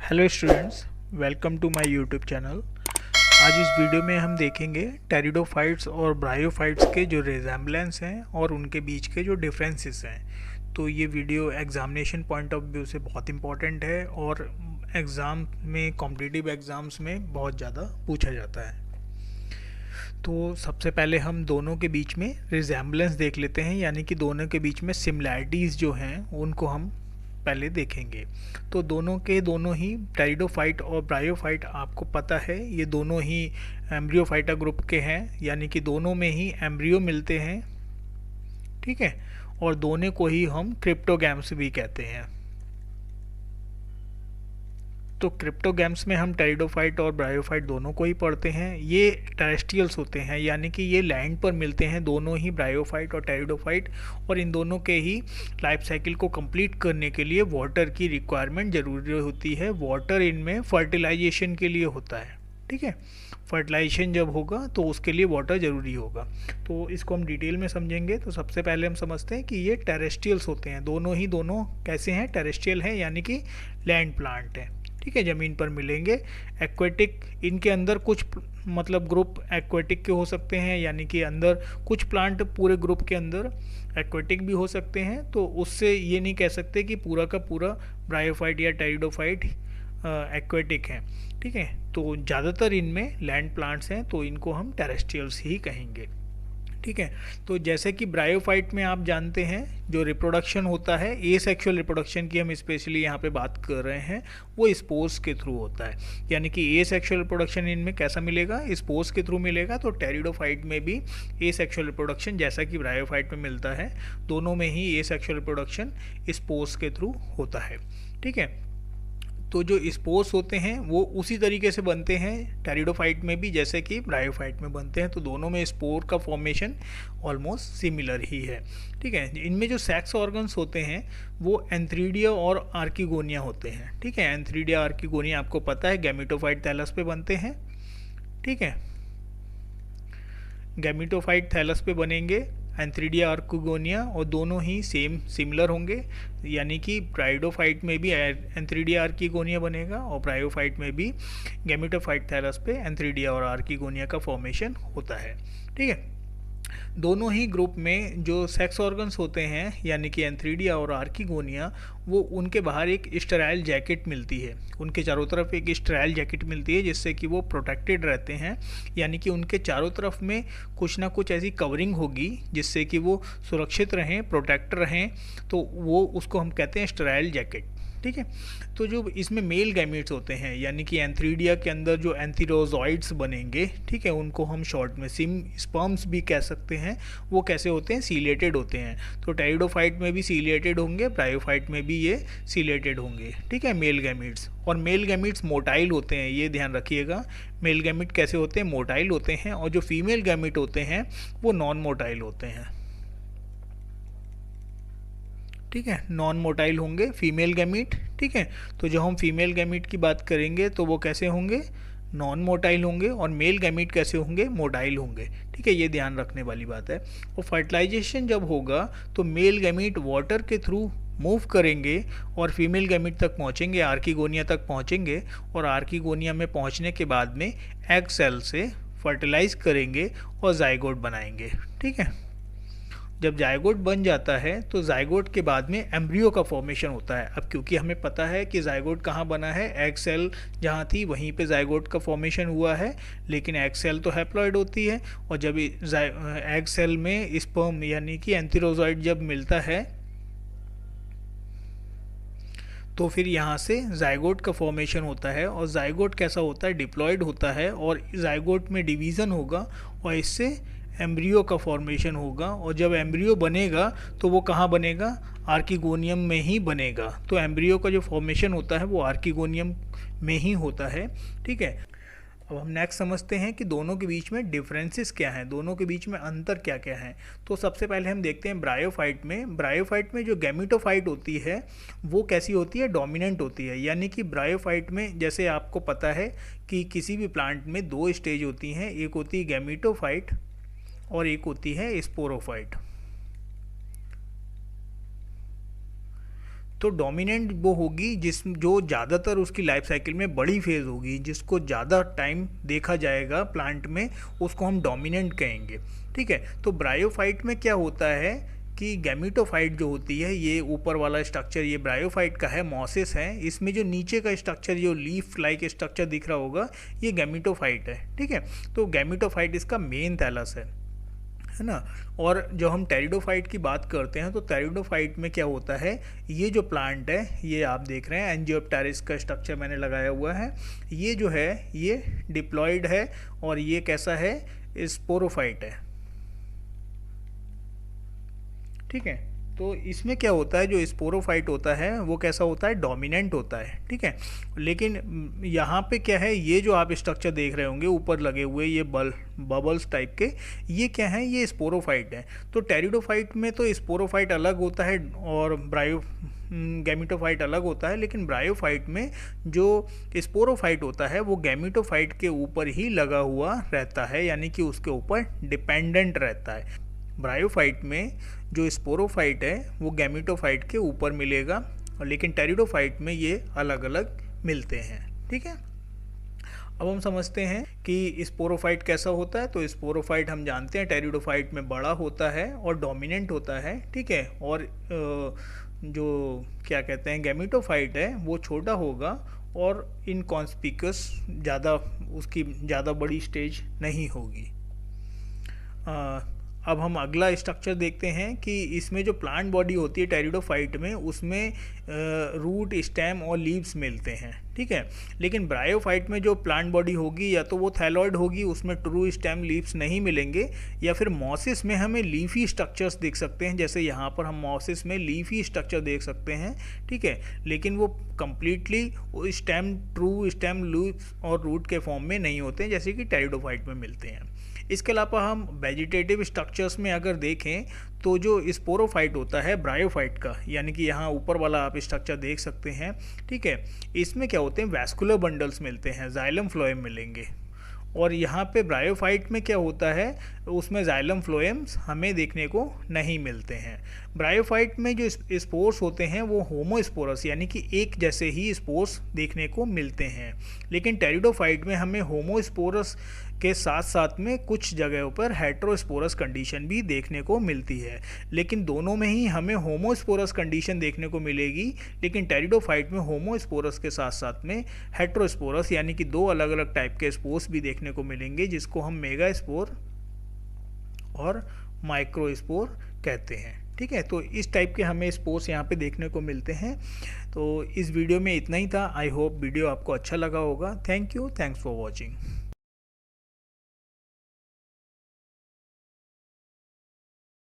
Hello students, welcome to my YouTube channel. आज इस video में हम देखेंगे टेरिडोफाइट्स और ब्रायोफाइट्स के जो रिजेम्बलेंस हैं और उनके बीच के जो डिफरेंसेस हैं। तो ये video examination point of view से बहुत इंपॉर्टेंट है और एग्ज़ाम में, कॉम्पिटिटिव एग्ज़ाम्स में बहुत ज़्यादा पूछा जाता है। तो सबसे पहले हम दोनों के बीच में रिजेम्बलेंस देख लेते हैं, यानी कि दोनों के बीच में सिमिलैरिटीज़ जो हैं उनको हम पहले देखेंगे। तो दोनों के दोनों ही टेरिडोफाइट और ब्रायोफाइट, आपको पता है ये दोनों ही एम्ब्रियोफाइटा ग्रुप के हैं, यानी कि दोनों में ही एम्ब्रियो मिलते हैं, ठीक है। और दोनों को ही हम क्रिप्टोगैम्स भी कहते हैं। तो क्रिप्टोगैम्स में हम टेरिडोफाइट और ब्रायोफाइट दोनों को ही पढ़ते हैं। ये टेरेस्ट्रियल्स होते हैं, यानी कि ये लैंड पर मिलते हैं, दोनों ही ब्रायोफाइट और टेरिडोफाइट। और इन दोनों के ही लाइफ साइकिल को कंप्लीट करने के लिए वाटर की रिक्वायरमेंट ज़रूरी होती है। वाटर इनमें फर्टिलाइजेशन के लिए होता है, ठीक है। फर्टिलाइजेशन जब होगा तो उसके लिए वाटर ज़रूरी होगा। तो इसको हम डिटेल में समझेंगे। तो सबसे पहले हम समझते हैं कि ये टेरेस्ट्रियल्स होते हैं। दोनों कैसे हैं? टेरेस्ट्रियल हैं, यानी कि लैंड प्लांट हैं, ठीक है, ज़मीन पर मिलेंगे। एक्वेटिक, इनके अंदर कुछ मतलब ग्रुप एक्वेटिक के हो सकते हैं, यानी कि अंदर कुछ प्लांट पूरे ग्रुप के अंदर एक्वेटिक भी हो सकते हैं। तो उससे ये नहीं कह सकते कि पूरा का पूरा ब्रायोफाइट या टेरिडोफाइट एक्वेटिक हैं, ठीक है। तो ज़्यादातर इनमें लैंड प्लांट्स हैं, तो इनको हम टेरेस्ट्रियल्स ही कहेंगे, ठीक है। तो जैसे कि ब्रायोफाइट में आप जानते हैं जो रिप्रोडक्शन होता है, एसेक्सुअल रिप्रोडक्शन की हम स्पेशली यहाँ पे बात कर रहे हैं, वो स्पोर्स के थ्रू होता है। यानी कि एसेक्सुअल रिप्रोडक्शन इनमें कैसा मिलेगा? स्पोर्स के थ्रू मिलेगा। तो टेरिडोफाइट में भी एसेक्सुअल रिप्रोडक्शन जैसा कि ब्रायोफाइट में मिलता है, दोनों में ही एसेक्सुअल रिप्रोडक्शन स्पोर्स के थ्रू होता है, ठीक है। तो जो स्पोर्स होते हैं वो उसी तरीके से बनते हैं टेरिडोफाइट में भी जैसे कि ब्रायोफाइट में बनते हैं। तो दोनों में स्पोर का फॉर्मेशन ऑलमोस्ट सिमिलर ही है, ठीक है। इनमें जो सेक्स ऑर्गन्स होते हैं वो एंथ्रीडिया और आर्किगोनिया होते हैं, ठीक है। एंथ्रीडिया आर्किगोनिया आपको पता है गैमेटोफाइट थैलस पे बनते हैं, ठीक है। गैमेटोफाइट थैलस पे बनेंगे एंथ्रीडिया आर्किगोनिया, और दोनों ही सेम सिमिलर होंगे। यानी कि ब्रायोफाइट में भी एंथ्रीडिया आर्किगोनिया बनेगा और ब्रायोफाइट में भी गैमेटोफाइट थैलस पे एंथ्रीडिया और आर्किगोनिया का फॉर्मेशन होता है, ठीक है। दोनों ही ग्रुप में जो सेक्स ऑर्गन्स होते हैं, यानी कि एंथ्रीडिया और आर्किगोनिया, वो उनके बाहर एक स्टेराइल जैकेट मिलती है। उनके चारों तरफ एक स्टेराइल जैकेट मिलती है जिससे कि वो प्रोटेक्टेड रहते हैं। यानी कि उनके चारों तरफ में कुछ ना कुछ ऐसी कवरिंग होगी जिससे कि वो सुरक्षित रहें, प्रोटेक्ट रहें। तो वो उसको हम कहते हैं स्टेराइल जैकेट, ठीक है। तो जो इसमें मेल गैमीट्स होते हैं, यानी कि एंथ्रीडिया के अंदर जो एंथीरोजॉइड्स बनेंगे, ठीक है, उनको हम शॉर्ट में स्पर्म्स भी कह सकते हैं। वो कैसे होते हैं? सीलेटेड होते हैं। तो टेरिडोफाइट में भी सीलेटेड होंगे, ब्रायोफाइट में भी ये सीलेटेड होंगे, ठीक है, मेल गैमीट्स। और मेल गैमीट्स मोटाइल होते हैं, ये ध्यान रखिएगा। मेल गैमीट कैसे होते हैं? मोटाइल होते हैं। और जो फीमेल गैमीट होते हैं वो नॉन मोटाइल होते हैं, ठीक है। नॉन मोटाइल होंगे फीमेल गैमीट, ठीक है। तो जब हम फीमेल गैमीट की बात करेंगे तो वो कैसे होंगे? नॉन मोटाइल होंगे। और मेल गैमीट कैसे होंगे? मोटाइल होंगे, ठीक है। ये ध्यान रखने वाली बात है। और फर्टिलाइजेशन जब होगा तो मेल गैमीट वाटर के थ्रू मूव करेंगे और फीमेल गैमीट तक पहुंचेंगे, आर्किगोनिया तक पहुंचेंगे। और आर्किगोनिया में पहुंचने के बाद में एग सेल से फर्टिलाइज करेंगे और जाइगोट बनाएंगे, ठीक है। जब जाइगोट बन जाता है तो जाइगोट के बाद में एम्ब्रियो का फॉर्मेशन होता है। अब क्योंकि हमें पता है कि जाइगोट कहाँ बना है, एग सेल जहाँ थी वहीं पे जाइगोट का फॉर्मेशन हुआ है। लेकिन एग सेल तो हैप्लॉइड होती है, और जब एग सेल में स्पर्म यानी कि एंथीरोजॉइड जब मिलता है तो फिर यहाँ से जाइगोट का फॉर्मेशन होता है। और जाइगोट कैसा होता है? डिप्लॉयड होता है। और जाइगोट में डिवीज़न होगा और इससे एम्ब्रियो का फॉर्मेशन होगा। और जब एम्ब्रियो बनेगा तो वो कहाँ बनेगा? आर्किगोनियम में ही बनेगा। तो एम्ब्रियो का जो फॉर्मेशन होता है वो आर्किगोनियम में ही होता है, ठीक है। अब हम नेक्स्ट समझते हैं कि दोनों के बीच में डिफरेंसेस क्या हैं, दोनों के बीच में अंतर क्या क्या है। तो सबसे पहले हम देखते हैं ब्रायोफाइट में। ब्रायोफाइट में जो गैमेटोफाइट होती है वो कैसी होती है? डोमिनेंट होती है। यानी कि ब्रायोफाइट में, जैसे आपको पता है कि किसी भी प्लांट में दो स्टेज होती हैं, एक होती है गैमेटोफाइट और एक होती है स्पोरोफाइट। तो डोमिनेंट वो होगी जो ज़्यादातर उसकी लाइफ साइकिल में बड़ी फेज़ होगी, जिसको ज़्यादा टाइम देखा जाएगा प्लांट में, उसको हम डोमिनेंट कहेंगे। ठीक है, तो ब्रायोफाइट में क्या होता है कि गैमेटोफाइट जो होती है, ये ऊपर वाला स्ट्रक्चर ये ब्रायोफाइट का है, मॉसिस है। इसमें जो नीचे का स्ट्रक्चर जो लीफ लाइक स्ट्रक्चर दिख रहा होगा, ये गैमेटोफाइट है। ठीक है, तो गैमेटोफाइट इसका मेन थैलस है ना। और जो हम टेरिडोफाइट की बात करते हैं, तो टेरिडोफाइट में क्या होता है, ये जो प्लांट है, ये आप देख रहे हैं एंजियोप्टेरिस का स्ट्रक्चर मैंने लगाया हुआ है। ये जो है ये डिप्लॉयड है और ये कैसा है, स्पोरोफाइट है। ठीक है, तो इसमें क्या होता है, जो स्पोरोफाइट होता है वो कैसा होता है, डोमिनेंट होता है। ठीक है, लेकिन यहाँ पे क्या है, ये जो आप स्ट्रक्चर देख रहे होंगे ऊपर लगे हुए ये बबल्स टाइप के, ये क्या है, ये स्पोरोफाइट है। तो टेरिडोफाइट में तो स्पोरोफाइट अलग होता है और गैमेटोफाइट अलग होता है, लेकिन ब्रायोफाइट में जो स्पोरोफाइट होता है वो गैमेटोफाइट के ऊपर ही लगा हुआ रहता है, यानी कि उसके ऊपर डिपेंडेंट रहता है। ब्रायोफाइट में जो स्पोरोफाइट है वो गैमेटोफाइट के ऊपर मिलेगा, और लेकिन टेरिडोफाइट में ये अलग अलग मिलते हैं। ठीक है, अब हम समझते हैं कि स्पोरोफाइट कैसा होता है। तो स्पोरोफाइट हम जानते हैं टेरिडोफाइट में बड़ा होता है और डोमिनेंट होता है। ठीक है, और जो क्या कहते हैं गैमेटोफाइट है वो छोटा होगा और इनकॉन्स्पिकुअस, ज़्यादा उसकी ज़्यादा बड़ी स्टेज नहीं होगी। अब हम अगला स्ट्रक्चर देखते हैं कि इसमें जो प्लांट बॉडी होती है टेरिडोफाइट में, उसमें रूट, स्टेम और लीव्स मिलते हैं। ठीक है, लेकिन ब्रायोफाइट में जो प्लांट बॉडी होगी या तो वो थैलॉइड होगी, उसमें ट्रू स्टेम लीव्स नहीं मिलेंगे, या फिर मॉसिस में हमें लीफी स्ट्रक्चर्स देख सकते हैं, जैसे यहाँ पर हम मॉसिस में लीफी स्ट्रक्चर देख सकते हैं। ठीक है, लेकिन वो completely stem, true stem, leaves और रूट के फॉर्म में नहीं होते हैं, जैसे कि टेरिडोफाइट में मिलते हैं। इसके अलावा हम वेजिटेटिव स्ट्रक्चर्स में अगर देखें तो जो स्पोरोफाइट होता है ब्रायोफाइट का, यानी कि यहाँ ऊपर वाला आप स्ट्रक्चर देख सकते हैं। ठीक है, इसमें क्या होते हैं, वैस्कुलर बंडल्स मिलते हैं, जाइलम फ्लोएम मिलेंगे। और यहाँ पे ब्रायोफाइट में क्या होता है, उसमें जाइलम फ्लोएम्स हमें देखने को नहीं मिलते हैं। ब्रायोफाइट में जो स्पोर्स होते हैं वो होमोस्पोरस, यानी कि एक जैसे ही स्पोर्स देखने को मिलते हैं, लेकिन टेरिडोफाइट में हमें होमोस्पोरस के साथ साथ में कुछ जगहों पर हेट्रोस्पोरस कंडीशन भी देखने को मिलती है। लेकिन दोनों में ही हमें होमोस्पोरस कंडीशन देखने को मिलेगी, लेकिन टेरिडोफाइट में होमोस्पोरस के साथ साथ में हेट्रोस्पोरस, यानी कि दो अलग अलग टाइप के स्पोर्स भी देखने को मिलेंगे, जिसको हम मेगास्पोर और माइक्रोस्पोर कहते हैं। ठीक है, तो इस टाइप के हमें स्पोर्स यहाँ पे देखने को मिलते हैं। तो इस वीडियो में इतना ही था। आई होप वीडियो आपको अच्छा लगा होगा। Thank you, thanks for watching.